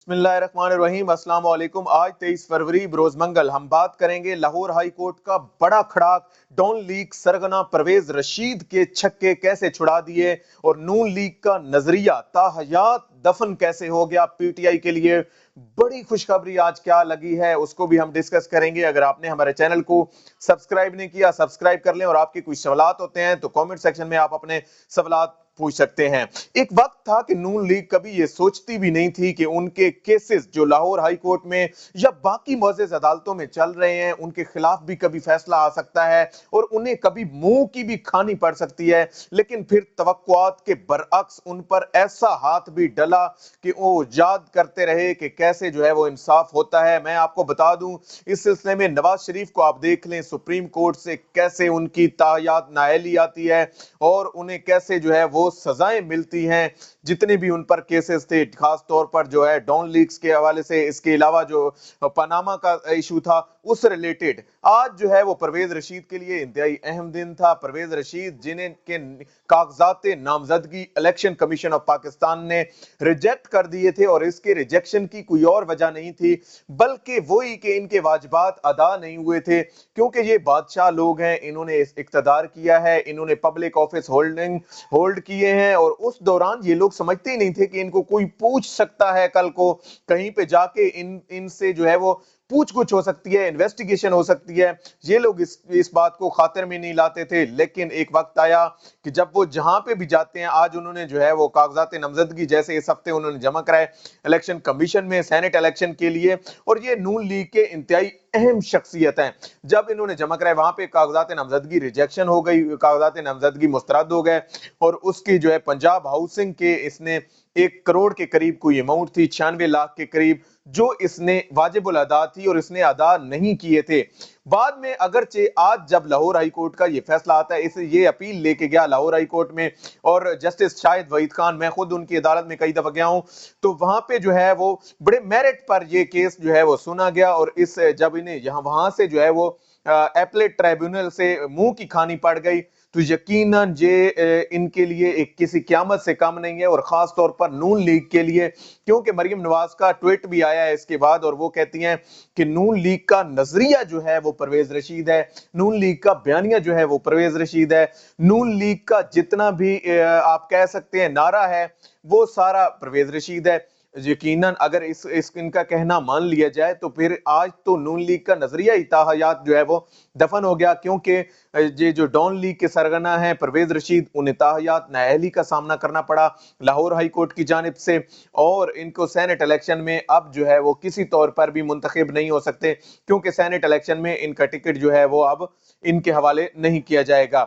بسم اللہ الرحمن الرحیم، السلام علیکم۔ آج 23 فروری بروز منگل ہم بات کریں گے لاہور ہائی کورٹ کا بڑا کھڑاک، ڈان لیگ سرغنہ پرویز رشید کے چھکے کیسے چھڑا دیے اور نون لیگ کا نظریہ تاحیات دفن کیسے ہو گیا۔ پی ٹی آئی کے لیے بڑی خوشخبری آج کیا لگی ہے اس کو بھی ہم ڈسکس کریں گے۔ اگر آپ نے ہمارے چینل کو سبسکرائب نہیں کیا سبسکرائب کر لیں، اور آپ کے کوئی سوالات ہوتے ہیں تو کامنٹ سیکشن میں آپ اپنے سوالات پوچھ سکتے ہیں۔ ایک وقت تھا کہ نون لیگ کبھی یہ سوچتی بھی نہیں تھی کہ ان کے کیسز جو لاہور ہائی کورٹ میں یا باقی معزز عدالتوں میں چل رہے ہیں ان کے خلاف بھی کبھی فیصلہ آ سکتا ہے اور انہیں کبھی منہ کی بھی کھانی پڑ سکتی ہے، لیکن پھر توقعات کے برعکس ان پر ایسا ہاتھ بھی ڈلا کہ وہ یاد کرتے رہے کہ کیسے جو ہے وہ انصاف ہوتا ہے۔ میں آپ کو بتا دوں اس سلسلے میں نواز شریف کو آپ دیکھ لیں، سپریم کورٹ سے کیسے ان کی تاحیات نااہلی آتی ہے اور انہیں کیسے جو ہے وہ سزائیں ملتی ہیں جتنے بھی ان پر کیسز تھے، خاص طور پر جو ہے ڈان لیگز کے حوالے سے، اس کے علاوہ جو پاناما کا ایشو تھا اس سے ریلیٹڈ۔ آج جو ہے وہ پرویز رشید کے لیے انتہائی اہم دن تھا۔ پرویز رشید جنہیں کے کاغذات نامزدگی الیکشن کمیشن آف پاکستان نے ریجیکٹ کر دیے تھے، اور اس کے ریجیکشن کی کوئی اور وجہ نہیں تھی بلکہ وہی کہ ان کے واجبات ادا نہیں ہوئے تھے، کیونکہ یہ بادشاہ لوگ ہیں، انہوں نے اقتدار کیا ہے، انہوں نے پبلک آفس ہولڈ کیے ہیں، اور اس دوران یہ لوگ سمجھتے ہی نہیں تھے کہ ان کو کوئی پوچھ سکتا ہے، کل کو کہیں پہ جا کے ان سے جو ہے وہ پوچھ گچھ ہو سکتی ہے، انویسٹیگیشن ہو سکتی ہے۔ یہ لوگ اس بات کو خاطر میں نہیں لاتے تھے، لیکن ایک وقت آیا کہ جب وہ جہاں پہ بھی جاتے ہیں، آج انہوں نے جو ہے وہ کاغذات نامزدگی جیسے اس ہفتے انہوں نے جمع کرائے الیکشن کمیشن میں سینٹ الیکشن کے لیے، اور یہ نون لیگ کے انتہائی اہم شخصیت ہیں، جب انہوں نے جمع کرائے وہاں پہ کاغذات نامزدگی ریجیکشن ہو گئی، کاغذات نامزدگی مسترد ہو گئے، اور اس کی جو ہے پنجاب ہاؤسنگ کے اس نے 1 کروڑ کے قریب کوئی اماؤنٹ تھی، 96 لاکھ کے قریب، جو اس نے واجب الادا تھی اور اس نے ادا نہیں کیے تھے۔ بعد میں اگرچہ آج جب لاہور ہائی کورٹ کا یہ فیصلہ آتا ہے، اس یہ اپیل لے کے گیا لاہور ہائی کورٹ میں، اور جسٹس شاہد وحید خان، میں خود ان کی عدالت میں کئی دفعہ گیا ہوں، تو وہاں پہ جو ہے وہ بڑے میرٹ پر یہ کیس جو ہے وہ سنا گیا، اور اس جب انہیں یہاں وہاں سے جو ہے وہ ایپلیٹ ٹریبیونل سے منہ کی کھانی پڑ گئی، تو یقیناً یہ ان کے لیے ایک کسی قیامت سے کم نہیں ہے، اور خاص طور پر نون لیگ کے لیے، کیونکہ مریم نواز کا ٹویٹ بھی آیا ہے اس کے بعد، اور وہ کہتی ہیں کہ نون لیگ کا نظریہ جو ہے وہ پرویز رشید ہے، نون لیگ کا بیانیہ جو ہے وہ پرویز رشید ہے، نون لیگ کا جتنا بھی آپ کہہ سکتے ہیں نعرہ ہے وہ سارا پرویز رشید ہے۔ یقیناً اگر ان کا کہنا مان لیا جائے تو پھر آج تو نون لیگ کا نظریہ تاحیات جو ہے وہ دفن ہو گیا، کیونکہ یہ جو ڈان لیگ کے سرغنہ ہیں پرویز رشید، انہیں تاحیات نااہلی کا سامنا کرنا پڑا لاہور ہائی کورٹ کی جانب سے، اور ان کو سینٹ الیکشن میں اب جو ہے وہ کسی طور پر بھی منتخب نہیں ہو سکتے، کیونکہ سینٹ الیکشن میں ان کا ٹکٹ جو ہے وہ اب ان کے حوالے نہیں کیا جائے گا۔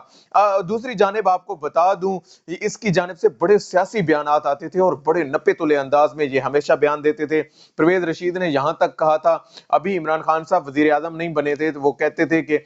دوسری جانب آپ کو بتا دوں، اس کی جانب سے بڑے سیاسی بیانات آتے تھے اور بڑے نپے تلے انداز میں یہ ہمیشہ بیان دیتے تھے۔ پرویز رشید نے یہاں تک کہا تھا، ابھی عمران خان صاحب وزیر اعظم نہیں بنے تھے، تو وہ کہتے تھے کہ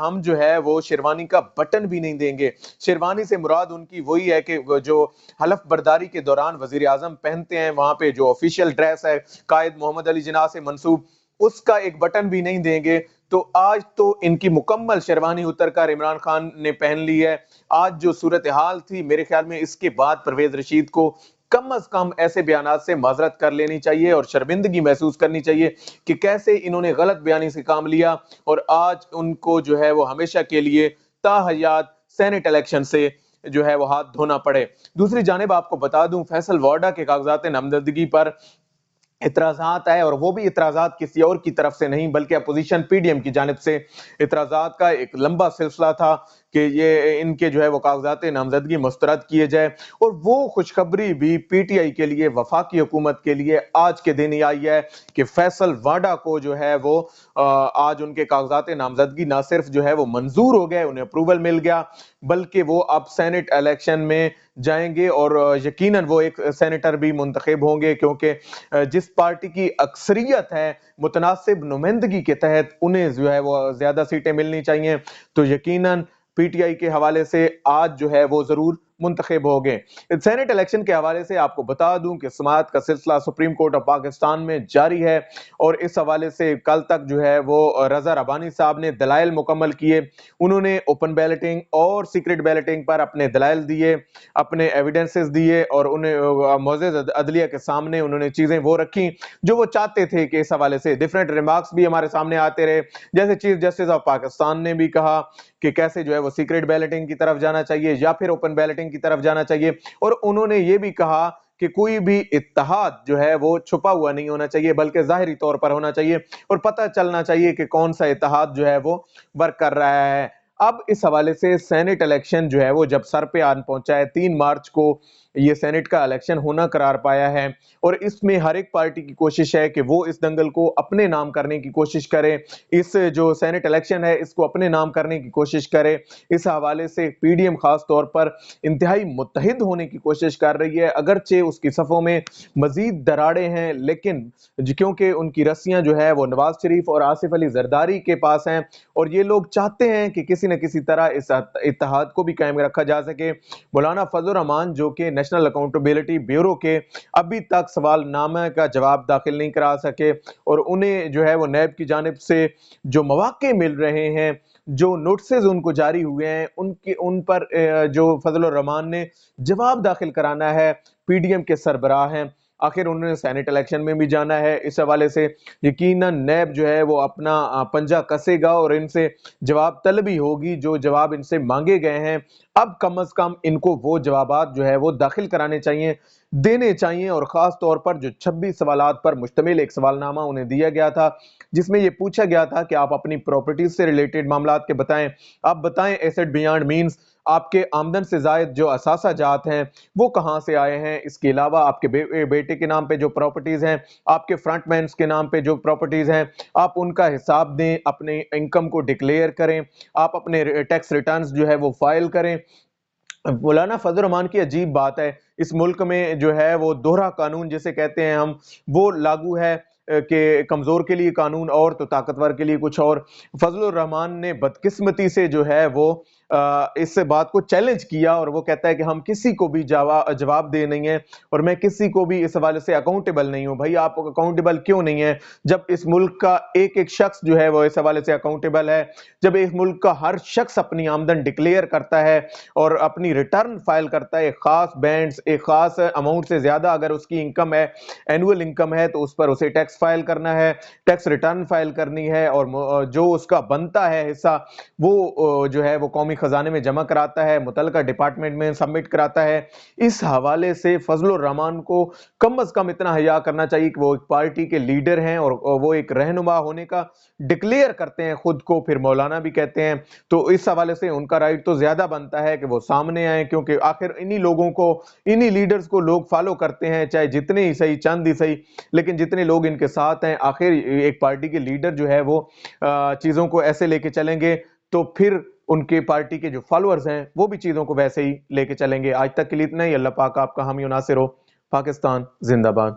ہم جو ہے وہ شیروانی کا بٹن بھی نہیں دیں گے۔ شیروانی سے مراد ان کی وہی ہے کہ جو حلف برداری کے دوران وزیر اعظم پہنتے ہیں، وہاں پہ جو آفیشیل ڈریس ہے قائد محمد علی جناح سے منسوب، اس کا ایک بٹن بھی نہیں دیں گے۔ تو آج تو ان کی مکمل شیروانی اتر کر عمران خان نے پہن لی ہے۔ آج جو صورتحال تھی، میرے خیال میں اس کے بعد پرویز رشید کو کم از کم ایسے بیانات سے معذرت کر لینی چاہیے اور شرمندگی محسوس کرنی چاہیے کہ کیسے انہوں نے غلط بیانی سے کام لیا، اور آج ان کو جو ہے وہ ہمیشہ کے لیے تاحیات سینٹ الیکشن سے جو ہے وہ ہاتھ دھونا پڑے۔ دوسری جانب آپ کو بتا دوں، فیصل وارڈا کے کاغذات نامزدگی پر اعتراضات آئے، اور وہ بھی اعتراضات کسی اور کی طرف سے نہیں بلکہ اپوزیشن پی ڈی ایم کی جانب سے اعتراضات کا ایک لمبا سلسلہ تھا کہ یہ ان کے جو ہے وہ کاغذات نامزدگی مسترد کیے جائے، اور وہ خوشخبری بھی پی ٹی آئی کے لیے، وفاقی حکومت کے لیے آج کے دن ہی آئی ہے کہ فیصل وارڈا کو جو ہے وہ آج ان کے کاغذات نامزدگی نہ صرف جو ہے وہ منظور ہو گئے، انہیں اپروول مل گیا، بلکہ وہ اب سینٹ الیکشن میں جائیں گے، اور یقیناً وہ ایک سینیٹر بھی منتخب ہوں گے، کیونکہ جس پارٹی کی اکثریت ہے متناسب نمائندگی کے تحت انہیں جو ہے وہ زیادہ سیٹیں ملنی چاہیے، تو یقیناً پی ٹی آئی کے حوالے سے آج جو ہے وہ ضرور منتخب ہو گئے۔ سینٹ الیکشن کے حوالے سے آپ کو بتا دوں کہ سماعت کا سلسلہ سپریم کورٹ آف پاکستان میں جاری ہے، اور اس حوالے سے کل تک جو ہے وہ رضا ربانی صاحب نے دلائل مکمل کیے، انہوں نے اوپن بیلٹنگ اور سیکرٹ بیلٹنگ پر اپنے دلائل دیے، اپنے ایویڈنسز دیے، اور انہیں معزز عدلیہ کے سامنے انہوں نے چیزیں وہ رکھی جو وہ چاہتے تھے کہ اس حوالے سے ڈیفرنٹ ریمارکس بھی ہمارے سامنے آتے رہے، جیسے چیف جسٹس آف پاکستان نے بھی کہا کہ کیسے جو ہے وہ سیکرٹ بیلٹنگ کی طرف جانا چاہیے یا پھر اوپن بیلٹنگ کی طرف جانا چاہیے، اور انہوں نے یہ بھی کہا کہ کوئی بھی اتحاد جو ہے وہ چھپا ہوا نہیں ہونا چاہیے بلکہ ظاہری طور پر ہونا چاہیے، اور پتہ چلنا چاہیے کہ کون سا اتحاد جو ہے وہ ورک کر رہا ہے۔ اب اس حوالے سے سینٹ الیکشن جو ہے وہ جب سر پہ آن پہنچا ہے، 3 مارچ کو یہ سینٹ کا الیکشن ہونا قرار پایا ہے، اور اس میں ہر ایک پارٹی کی کوشش ہے کہ وہ اس دنگل کو اپنے نام کرنے کی کوشش کرے، اس جو سینٹ الیکشن ہے اس کو اپنے نام کرنے کی کوشش کرے۔ اس حوالے سے پی ڈی ایم خاص طور پر انتہائی متحد ہونے کی کوشش کر رہی ہے، اگرچہ اس کی صفوں میں مزید دراڑیں ہیں، لیکن کیونکہ ان کی رسیاں جو ہے وہ نواز شریف اور آصف علی زرداری کے پاس ہیں، اور یہ لوگ چاہتے ہیں کہ کسی نہ کسی طرح اس اتحاد کو بھی قائم رکھا جا سکے۔ مولانا فضل الرحمان جو کہ نیشنل اکاؤنٹیبلٹی بیورو کے ابھی تک سوال نامہ کا جواب داخل نہیں کرا سکے، اور انہیں جو ہے وہ نیب کی جانب سے جو مواقع مل رہے ہیں، جو نوٹسز ان کو جاری ہوئے ہیں، ان پر جو فضل الرحمان نے جواب داخل کرانا ہے، پی ڈی ایم کے سربراہ ہیں، آخر انہوں نے سینٹ الیکشن میں بھی جانا ہے، اس حوالے سے یقیناً نیب جو ہے وہ اپنا پنجہ کسے گا اور ان سے جواب طلبی ہوگی، جو جواب ان سے مانگے گئے ہیں اب کم از کم ان کو وہ جوابات جو ہے وہ داخل کرانے چاہیے، دینے چاہیے، اور خاص طور پر جو 26 سوالات پر مشتمل ایک سوال نامہ انہیں دیا گیا تھا جس میں یہ پوچھا گیا تھا کہ آپ اپنی پراپرٹیز سے ریلیٹڈ معاملات کے بتائیں، آپ بتائیں ایسٹ بیانڈ مینز، آپ کے آمدن سے زائد جو اثاثہ جات ہیں وہ کہاں سے آئے ہیں، اس کے علاوہ آپ کے بیٹے کے نام پہ جو پراپرٹیز ہیں، آپ کے فرنٹ مینز کے نام پہ جو پراپرٹیز ہیں، آپ ان کا حساب دیں، اپنے انکم کو ڈکلیئر کریں، آپ اپنے ٹیکس ریٹرنز جو ہے وہ فائل کریں۔ مولانا فضل الرحمان کی عجیب بات ہے، اس ملک میں جو ہے وہ دوہرا قانون جسے کہتے ہیں ہم، وہ لاگو ہے کہ کمزور کے لیے قانون اور تو طاقتور کے لیے کچھ اور۔ فضل الرحمان نے بدقسمتی سے جو ہے وہ اس بات کو چیلنج کیا، اور وہ کہتا ہے کہ ہم کسی کو بھی جواب دے نہیں ہیں، اور میں کسی کو بھی اس حوالے سے اکاؤنٹیبل نہیں ہوں۔ بھائی آپ اکاؤنٹیبل کیوں نہیں ہیں جب اس ملک کا ایک ایک شخص جو ہے وہ اس حوالے سے اکاؤنٹیبل ہے، جب اس ملک کا ہر شخص اپنی آمدن ڈکلیئر کرتا ہے اور اپنی ریٹرن فائل کرتا ہے، ایک خاص بینڈز، ایک خاص اماؤنٹ سے زیادہ اگر اس کی انکم ہے، اینول انکم ہے، تو اس پر اسے ٹیکس فائل کرنا ہے، ٹیکس ریٹرن فائل کرنی ہے، اور جو اس کا بنتا ہے حصہ وہ جو ہے وہ قومی خزانے میں جمع کراتا ہے، متعلقہ ڈپارٹمنٹ میں سبمٹ کراتا ہے۔ اس حوالے سے فضل الرحمان کو کم از کم اتنا حیا کرنا چاہیے کہ وہ ایک پارٹی کے لیڈر ہیں اور وہ ایک رہنما ہونے کا ڈکلیئر کرتے ہیں خود کو، پھر مولانا بھی کہتے ہیں، تو اس حوالے سے ان کا رائٹ تو زیادہ بنتا ہے کہ وہ سامنے آئیں، کیونکہ آخر انہی لوگوں کو، انہی لیڈرز کو لوگ فالو کرتے ہیں، چاہے جتنے ہی صحیح، چند ہی صحیح، لیکن جتنے لوگ ان کے ساتھ ہیں، آخر ایک پارٹی کے لیڈر جو ہے وہ چیزوں کو ایسے لے کے چلیں گے تو پھر ان کے پارٹی کے جو فالورز ہیں وہ بھی چیزوں کو ویسے ہی لے کے چلیں گے۔ آج تک کے لیے اتنا ہی، اللہ پاک آپ کا حامی و ناصر ہو۔ پاکستان زندہ باد۔